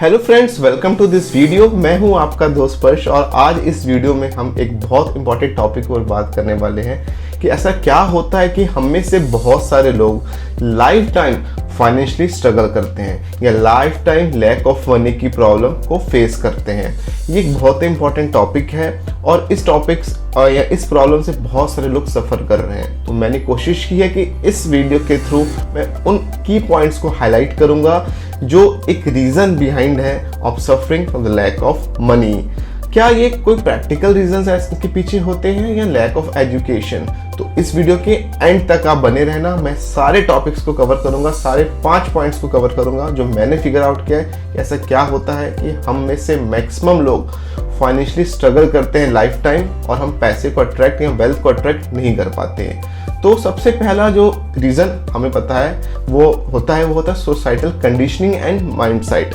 Hello friends, welcome to this video. मैं हूं आपका दोस्त पर्श और आज इस वीडियो में हम एक बहुत इंपॉर्टेंट टॉपिक पर बात करने वाले हैं कि ऐसा क्या होता है कि हम में से बहुत सारे लोग लाइफ टाइम फाइनेंशियली स्ट्रगल करते हैं या life time lack of money की प्रॉब्लम को फेस करते हैं। ये एक बहुत ही इंपॉर्टेंट टॉपिक है और इस टॉपिक्स या इस प्रॉब्लम से बहुत सारे लोग सफ़र कर रहे हैं। तो मैंने कोशिश की है कि इस वीडियो के थ्रू मैं उन की पॉइंट्स को हाईलाइट करूंगा जो एक रीज़न बिहाइंड है of suffering from the lack of money. क्या ये कोई प्रैक्टिकल रीजंस इसके पीछे होते हैं या लैक ऑफ एजुकेशन? तो इस वीडियो के एंड तक आप बने रहना। मैं सारे टॉपिक्स को कवर करूंगा, सारे 5 पॉइंट्स को कवर करूंगा जो मैंने फिगर आउट किया है कि ऐसा क्या होता है कि हम में से मैक्सिमम लोग फाइनेंशियली स्ट्रगल करते हैं लाइफ टाइम और हम पैसे को अट्रैक्ट या वेल्थ को अट्रैक्ट नहीं कर पाते हैं। तो सबसे पहला जो रीज़न हमें पता है वो होता है societal conditioning and mindset.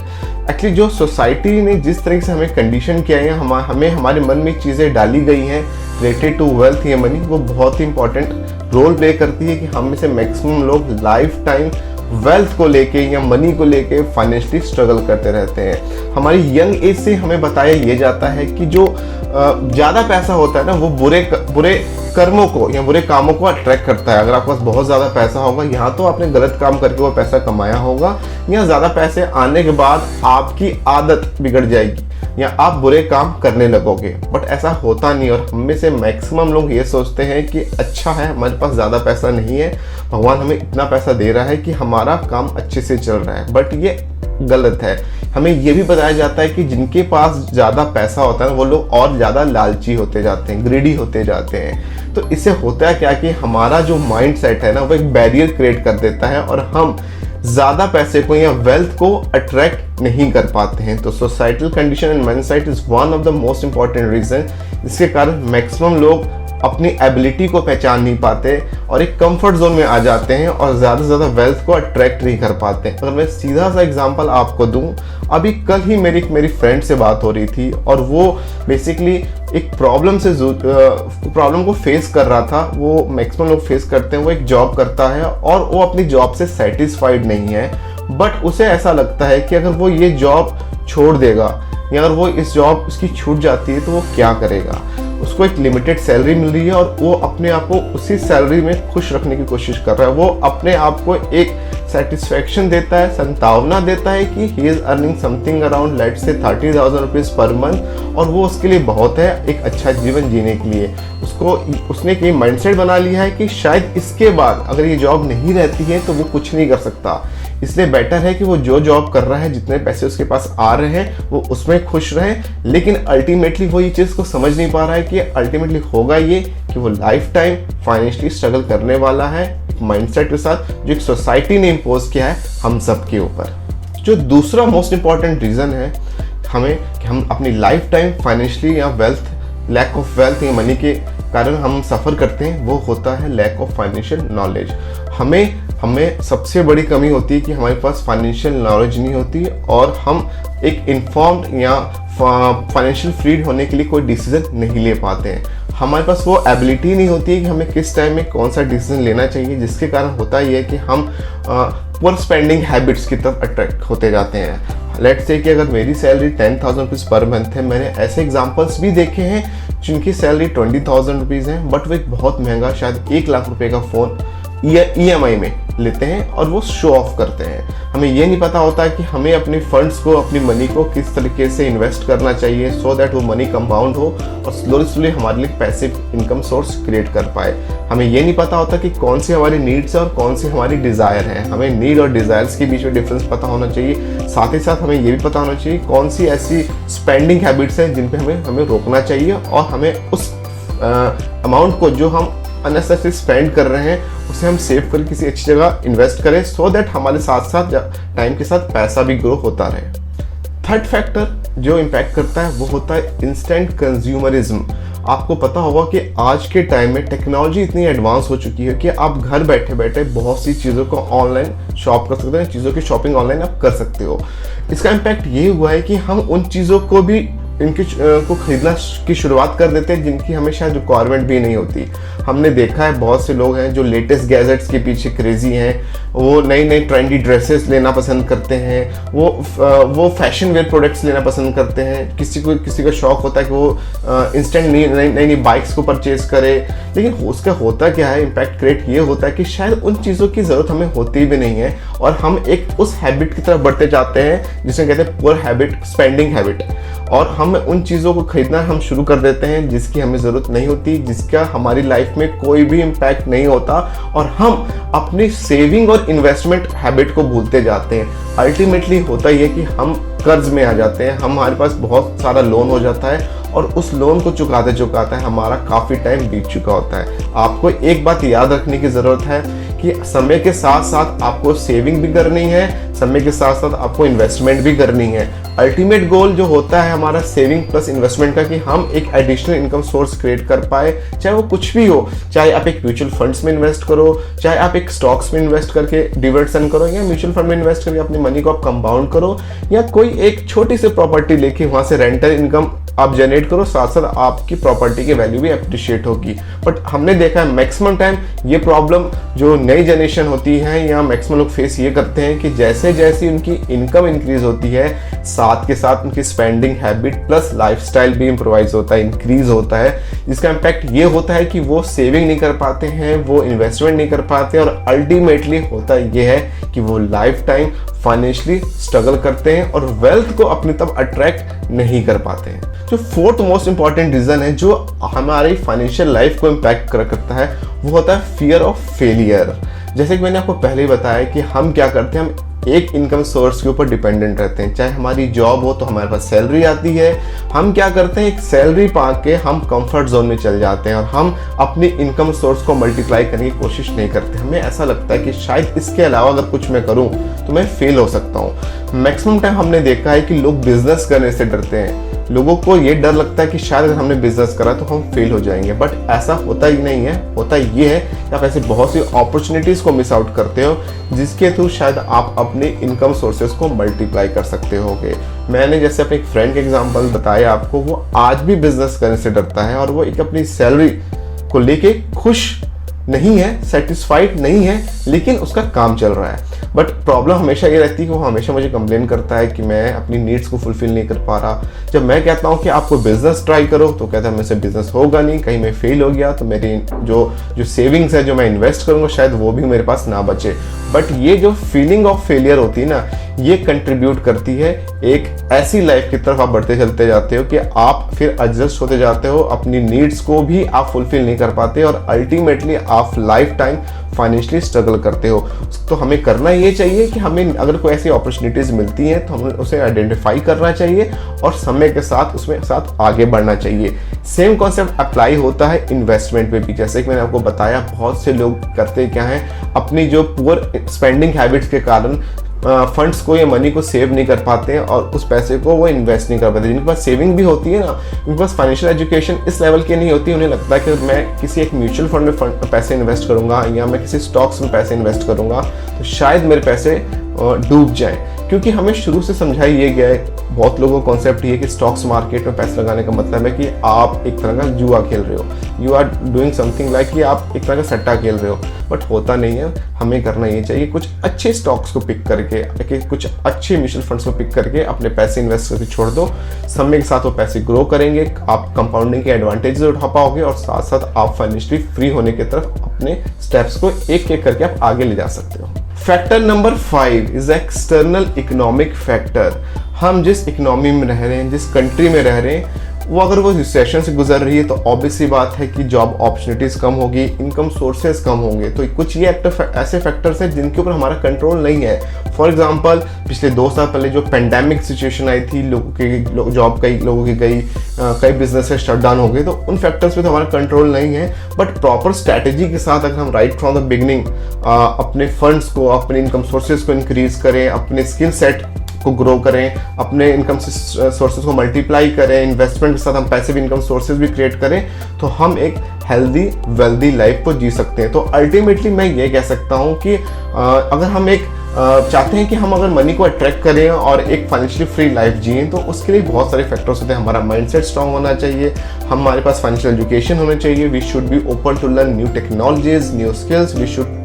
Actually जो सोसाइटी ने जिस तरीके से हमें कंडीशन किया है, हमें हमारे मन में चीज़ें डाली गई हैं रिलेटेड टू वेल्थ या मनी, वो बहुत ही इंपॉर्टेंट रोल प्ले करती है कि हम में से मैक्सिमम लोग लाइफ टाइम वेल्थ को लेके या मनी को लेके फाइनेंशियली स्ट्रगल करते रहते हैं। हमारी यंग एज से हमें बताया ये जाता है कि जो ज़्यादा पैसा होता है ना, वो बुरे कर्मों को या बुरे कामों को अट्रैक्ट करता है। अगर आपके पास बहुत ज़्यादा पैसा होगा, यहाँ तो आपने गलत काम करके वो पैसा कमाया होगा, या ज़्यादा पैसे आने के बाद आपकी आदत बिगड़ जाएगी या आप बुरे काम करने लगोगे। बट ऐसा होता नहीं और हम में से मैक्सिमम लोग ये सोचते हैं कि अच्छा है हमारे पास ज़्यादा पैसा नहीं है, भगवान हमें इतना पैसा दे रहा है कि हमारा काम अच्छे से चल रहा है। बट ये गलत है। हमें ये भी बताया जाता है कि जिनके पास ज़्यादा पैसा होता है वो लोग और ज़्यादा लालची होते जाते हैं, ग्रीडी होते जाते हैं। तो इससे होता है क्या कि हमारा जो माइंड सेट है ना, वो एक बैरियर क्रिएट कर देता है और हम ज़्यादा पैसे को या वेल्थ को अट्रैक्ट नहीं कर पाते हैं। तो societal condition and mindset is one of the most important reason, जिसके कारण मैक्सिमम लोग अपनी एबिलिटी को पहचान नहीं पाते और एक कंफर्ट जोन में आ जाते हैं और ज़्यादा से ज़्यादा वेल्थ को अट्रैक्ट नहीं कर पाते। अगर मैं सीधा सा एग्जांपल आपको दूं, अभी कल ही मेरी फ्रेंड से बात हो रही थी और वो बेसिकली एक प्रॉब्लम को फेस कर रहा था। वो मैक्सिमम लोग फेस करते हैं। वो एक जॉब करता है और वो अपनी जॉब से सेटिस्फाइड नहीं है, बट उसे ऐसा लगता है कि अगर वो ये जॉब छोड़ देगा या अगर वो इस जॉब उसकी छूट जाती है तो वो क्या करेगा। उसको एक लिमिटेड सैलरी मिल रही है और वो अपने आप को उसी सैलरी में खुश रखने की कोशिश कर रहा है। वो अपने आप को एक सेटिस्फैक्शन देता है, संतावना देता है कि he is earning something around let's say 30,000 rupees per month और वो उसके लिए बहुत है एक अच्छा जीवन जीने के लिए। उसने एक माइंडसेट बना लिया है कि शायद इसके बाद अगर ये जॉब नहीं रहती है तो वो कुछ नहीं कर सकता, इसलिए बेटर है कि वो जो जॉब कर रहा है, जितने पैसे उसके पास आ रहे हैं वो उसमें खुश रहे। लेकिन अल्टीमेटली वो ये चीज़ को समझ नहीं पा रहा है कि अल्टीमेटली होगा ये कि वो लाइफ टाइम फाइनेंशियली स्ट्रगल करने वाला है माइंडसेट के साथ जो एक सोसाइटी ने इम्पोज किया है हम सब के ऊपर। जो दूसरा मोस्ट इंपॉर्टेंट रीज़न है हमें कि हम अपनी लाइफ टाइम फाइनेंशियली या लैक ऑफ वेल्थ या मनी के कारण हम सफ़र करते हैं, वो होता है लैक ऑफ फाइनेंशियल नॉलेज। हमें सबसे बड़ी कमी होती है कि हमारे पास फाइनेंशियल नॉलेज नहीं होती और हम एक इन्फॉर्म्ड या फाइनेंशियल फ्री होने के लिए कोई डिसीजन नहीं ले पाते हैं। हमारे पास वो एबिलिटी नहीं होती है कि हमें किस टाइम में कौन सा डिसीजन लेना चाहिए, जिसके कारण होता ये है कि हम पुअर स्पेंडिंग हैबिट्स की तरफ अट्रैक्ट होते जाते हैं। लेट्स से कि अगर मेरी सैलरी 10,000 रुपीज़ पर मंथ है, मैंने ऐसे एग्जांपल्स भी देखे हैं जिनकी सैलरी 20,000 रुपीज़ है, बट वो एक बहुत महंगा शायद 1 लाख रुपए का फ़ोन EMI में लेते हैं और वो शो ऑफ करते हैं। हमें ये नहीं पता होता कि हमें अपने फंड्स को, अपनी मनी को किस तरीके से इन्वेस्ट करना चाहिए सो दैट वो मनी कंपाउंड हो और स्लोली हमारे लिए पैसिव इनकम सोर्स क्रिएट कर पाए। हमें ये नहीं पता होता कि कौन सी हमारी नीड्स है और कौन सी हमारी डिज़ायर है। हमें नीड और डिज़ायर्स के बीच में डिफरेंस पता होना चाहिए। साथ ही साथ हमें ये भी पता होना चाहिए कौन सी ऐसी स्पेंडिंग हैबिट्स हैं जिन पे हमें रोकना चाहिए और हमें उस अमाउंट को जो हम अननेसेसरी स्पेंड कर रहे हैं उसे हम सेव कर किसी अच्छी जगह इन्वेस्ट करें सो दैट हमारे साथ साथ टाइम के साथ पैसा भी ग्रो होता रहे। थर्ड फैक्टर जो इम्पैक्ट करता है वो होता है इंस्टेंट कंज्यूमरिज्म। आपको पता होगा कि आज के टाइम में टेक्नोलॉजी इतनी एडवांस हो चुकी है कि आप घर बैठे बैठे बहुत सी चीज़ों को ऑनलाइन शॉप कर सकते हैं, चीज़ों की शॉपिंग ऑनलाइन आप कर सकते हो। इसका इम्पैक्ट ये हुआ है कि हम उन चीज़ों को भी इनकी को खरीदना की शुरुआत कर देते हैं जिनकी हमें शायद रिक्वायरमेंट भी नहीं होती। हमने देखा है बहुत से लोग हैं जो लेटेस्ट गैजेट्स के पीछे क्रेजी हैं, वो नई नई ट्रेंडी ड्रेसेस लेना पसंद करते हैं, वो फैशन वेयर प्रोडक्ट्स लेना पसंद करते हैं। किसी का शौक होता है कि वो इंस्टेंट नई बाइक्स को परचेज करे, लेकिन उसका होता क्या है, इम्पैक्ट क्रिएट ये होता है कि शायद उन चीज़ों की ज़रूरत हमें होती भी नहीं है और हम एक उस हैबिट की तरफ बढ़ते जाते हैं जिसे कहते हैं पुअर हैबिट, स्पेंडिंग हैबिट, और हम उन चीज़ों को खरीदना हम शुरू कर देते हैं जिसकी हमें ज़रूरत नहीं होती, जिसका हमारी लाइफ में कोई भी इम्पैक्ट नहीं होता, और हम अपनी सेविंग और इन्वेस्टमेंट हैबिट को भूलते जाते हैं। अल्टीमेटली होता यह कि हम कर्ज में आ जाते हैं, हमारे पास बहुत सारा लोन हो जाता है और उस लोन को चुकाते चुकाते हमारा काफ़ी टाइम बीत चुका होता है। आपको एक बात याद रखने की ज़रूरत है कि समय के साथ साथ आपको सेविंग भी करनी है, समय के साथ साथ आपको इन्वेस्टमेंट भी करनी है। अल्टीमेट गोल जो होता है हमारा सेविंग प्लस इन्वेस्टमेंट का, कि हम एक एडिशनल इनकम सोर्स क्रिएट कर पाए, चाहे वो कुछ भी हो, चाहे आप एक म्यूचुअल फंड्स में इन्वेस्ट करो, चाहे आप एक स्टॉक्स में इन्वेस्ट करके डिविडेंड करो, या म्यूचुअल फंड में इन्वेस्ट करके अपनी मनी को आप कंपाउंड करो, या कोई एक छोटी सी प्रॉपर्टी लेके वहां से रेंटल इनकम आप जनरेट करो, साथ साथ आपकी प्रॉपर्टी की वैल्यू भी अप्रिशिएट होगी। बट हमने देखा है मैक्सिमम टाइम ये प्रॉब्लम जो नई जनरेशन होती है या मैक्सिमम लोग फेस ये करते हैं कि जैसे जैसे उनकी इनकम इंक्रीज होती है, साथ के साथ उनकी स्पेंडिंग हैबिट प्लस लाइफस्टाइल भी इम्प्रोवाइज होता है, इंक्रीज होता है। इसका इम्पैक्ट ये होता है कि वो सेविंग नहीं कर पाते हैं, वो इन्वेस्टमेंट नहीं कर पाते, और अल्टीमेटली होता ये है कि वो लाइफ टाइम फाइनेंशियली स्ट्रगल करते हैं और वेल्थ को अपनी तरफ अट्रैक्ट नहीं कर पाते हैं। जो फोर्थ मोस्ट इंपॉर्टेंट रीजन है जो हमारी फाइनेंशियल लाइफ को इम्पैक्ट करता है, वो होता है फियर ऑफ फेलियर। जैसे कि मैंने आपको पहले ही बताया कि हम क्या करते हैं, हम एक इनकम सोर्स के ऊपर डिपेंडेंट रहते हैं। चाहे हमारी जॉब हो तो हमारे पास सैलरी आती है, हम क्या करते हैं, एक सैलरी पा के हम कंफर्ट जोन में चल जाते हैं और हम अपनी इनकम सोर्स को मल्टीप्लाई करने की कोशिश नहीं करते। हमें ऐसा लगता है कि शायद इसके अलावा अगर कुछ मैं करूं तो मैं फेल हो सकता हूं। मैक्सिमम टाइम हमने देखा है कि लोग बिजनेस करने से डरते हैं, लोगों को ये डर लगता है कि शायद अगर हमने बिजनेस करा तो हम फेल हो जाएंगे, बट ऐसा होता ही नहीं है। होता ये है कि आप ऐसे बहुत सी अपॉर्चुनिटीज़ को मिस आउट करते हो जिसके थ्रू शायद आप अपने इनकम सोर्सेज को मल्टीप्लाई कर सकते होगे। मैंने जैसे अपने एक फ्रेंड के एग्जांपल बताया आपको, वो आज भी बिजनेस करने से डरता है और वो एक अपनी सैलरी को लेके खुश नहीं है, सेटिस्फाइड नहीं है, लेकिन उसका काम चल रहा है। बट प्रॉब्लम हमेशा ये रहती है कि वो हमेशा मुझे कंप्लेन करता है कि मैं अपनी नीड्स को फुलफिल नहीं कर पा रहा। जब मैं कहता हूँ कि आपको बिजनेस ट्राई करो तो कहता है मेरे से बिजनेस होगा नहीं, कहीं मैं फेल हो गया तो मेरी जो सेविंग्स है जो मैं इन्वेस्ट करूँगा शायद वो भी मेरे पास ना बचे। बट ये जो फीलिंग ऑफ फेलियर होती है ना, ये कंट्रीब्यूट करती है एक ऐसी लाइफ की तरफ आप बढ़ते चलते जाते हो कि आप फिर एडजस्ट होते जाते हो, अपनी नीड्स को भी आप फुलफिल नहीं कर पाते और अल्टीमेटली आप लाइफ टाइम फाइनेंशियली स्ट्रगल करते हो। तो हमें करना ये चाहिए कि हमें अगर कोई ऐसी अपॉर्चुनिटीज़ मिलती हैं तो हमें उसे आइडेंटिफाई करना चाहिए और समय के साथ उसमें साथ आगे बढ़ना चाहिए। सेम कॉन्सेप्ट अप्लाई होता है इन्वेस्टमेंट पे भी। जैसे कि मैंने आपको बताया, बहुत से लोग करते क्या हैं, अपनी जो पुअर स्पेंडिंग हैबिट्स के कारण फंड्स को या मनी को सेव नहीं कर पाते हैं और उस पैसे को वो इन्वेस्ट नहीं कर पाते। जिनके पास सेविंग भी होती है ना, उनके पास फाइनेंशियल एजुकेशन इस लेवल की नहीं होती। उन्हें लगता है कि मैं किसी एक म्यूचुअल फंड में पैसे इन्वेस्ट करूंगा या मैं किसी स्टॉक्स में पैसे इन्वेस्ट करूंगा तो शायद मेरे पैसे डूब जाएं, क्योंकि हमें शुरू से समझाया ये गया है, बहुत लोगों का कॉन्सेप्ट ये है कि स्टॉक्स मार्केट में पैसे लगाने का मतलब है कि आप एक तरह का जुआ खेल रहे हो, you are doing something like कि आप एक तरह का सट्टा खेल रहे हो। बट होता नहीं है। हमें करना ये चाहिए कुछ अच्छे स्टॉक्स को पिक करके, कुछ अच्छे म्यूचुअल फंड्स को पिक करके अपने पैसे इन्वेस्ट करके छोड़ दो। समय के साथ वो पैसे ग्रो करेंगे, आप कंपाउंडिंग के एडवांटेजेस उठा पाओगे और साथ साथ आप फाइनेंशियली फ्री होने की तरफ अपने स्टेप्स को एक एक करके आप आगे ले जा सकते हो। Factor number 5 is external economic factor. हम जिस इकोनॉमी में रह रहे हैं, जिस कंट्री में रह रहे हैं, वो अगर वो रिसेशन से गुजर रही है तो ऑब्वियस सी बात है कि जॉब अपॉर्चुनिटीज कम होगी, इनकम सोर्सेज कम होंगे। तो कुछ ये ऐसे फैक्टर्स हैं जिनके ऊपर हमारा कंट्रोल नहीं है। फॉर एग्जांपल, पिछले 2 साल पहले जो पेंडेमिक सिचुएशन आई थी, लोगों की जॉब कई लोगों की गई, कई बिजनेसेस शट डाउन हो गए, तो उन फैक्टर्स पे तो हमारा कंट्रोल नहीं है। बट प्रॉपर स्ट्रैटेजी के साथ अगर हम राइट फ्रॉम द बिगनिंग अपने फंड्स को, अपने इनकम सोर्सेज को इंक्रीज करें, अपने स्किल सेट को ग्रो करें, अपने इनकम सोर्सेज को मल्टीप्लाई करें, इन्वेस्टमेंट के साथ हम पैसिव इनकम सोर्सेज भी क्रिएट करें, तो हम एक हेल्दी वेल्दी लाइफ को जी सकते हैं। तो अल्टीमेटली मैं ये कह सकता हूँ कि अगर हम एक चाहते हैं कि हम अगर मनी को अट्रैक्ट करें और एक फाइनेंशियली फ्री लाइफ जिए, तो उसके लिए बहुत सारे फैक्टर्स होते हैं। हमारा माइंडसेट स्ट्रांग होना चाहिए, हमारे पास फाइनेंशियल एजुकेशन होना चाहिए, we should be open to learn new technologies, new skills, we should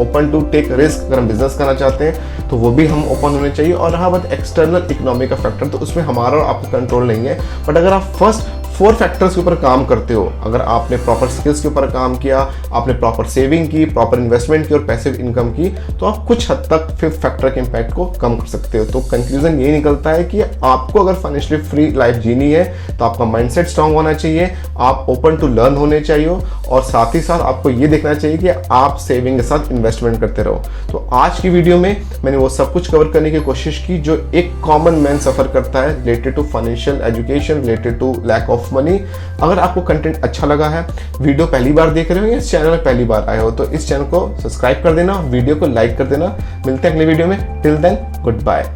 open to take risk. अगर हम बिजनेस करना चाहते हैं तो वो भी हम ओपन होने चाहिए। और रहा बात एक्सटर्नल इकोनॉमी का फैक्टर, तो उसमें हमारा और आपका कंट्रोल नहीं है। बट अगर आप फर्स्ट 4 फैक्टर्स के ऊपर काम करते हो, अगर आपने प्रॉपर स्किल्स के ऊपर काम किया, आपने प्रॉपर सेविंग की, प्रॉपर इन्वेस्टमेंट की और पैसिव इनकम की, तो आप कुछ हद तक 5th फैक्टर के इम्पैक्ट को कम कर सकते हो। तो कंक्लूजन ये निकलता है कि आपको अगर फाइनेंशियली फ्री लाइफ जीनी है तो आपका माइंडसेट स्ट्रांग होना चाहिए, आप ओपन टू लर्न होने चाहिए, और साथ ही साथ आपको ये देखना चाहिए कि आप सेविंग के साथ इन्वेस्टमेंट करते रहो। तो आज की वीडियो में मैंने वो सब कुछ कवर करने की कोशिश की जो एक कॉमन मैन सफर करता है related to financial education, related to lack of money. अगर आपको कंटेंट अच्छा लगा है, वीडियो पहली बार देख रहे हो या इस चैनल में पहली बार आए हो, तो इस चैनल को सब्सक्राइब कर देना, वीडियो को लाइक कर देना। मिलते हैं अगले वीडियो में। Till then, good bye.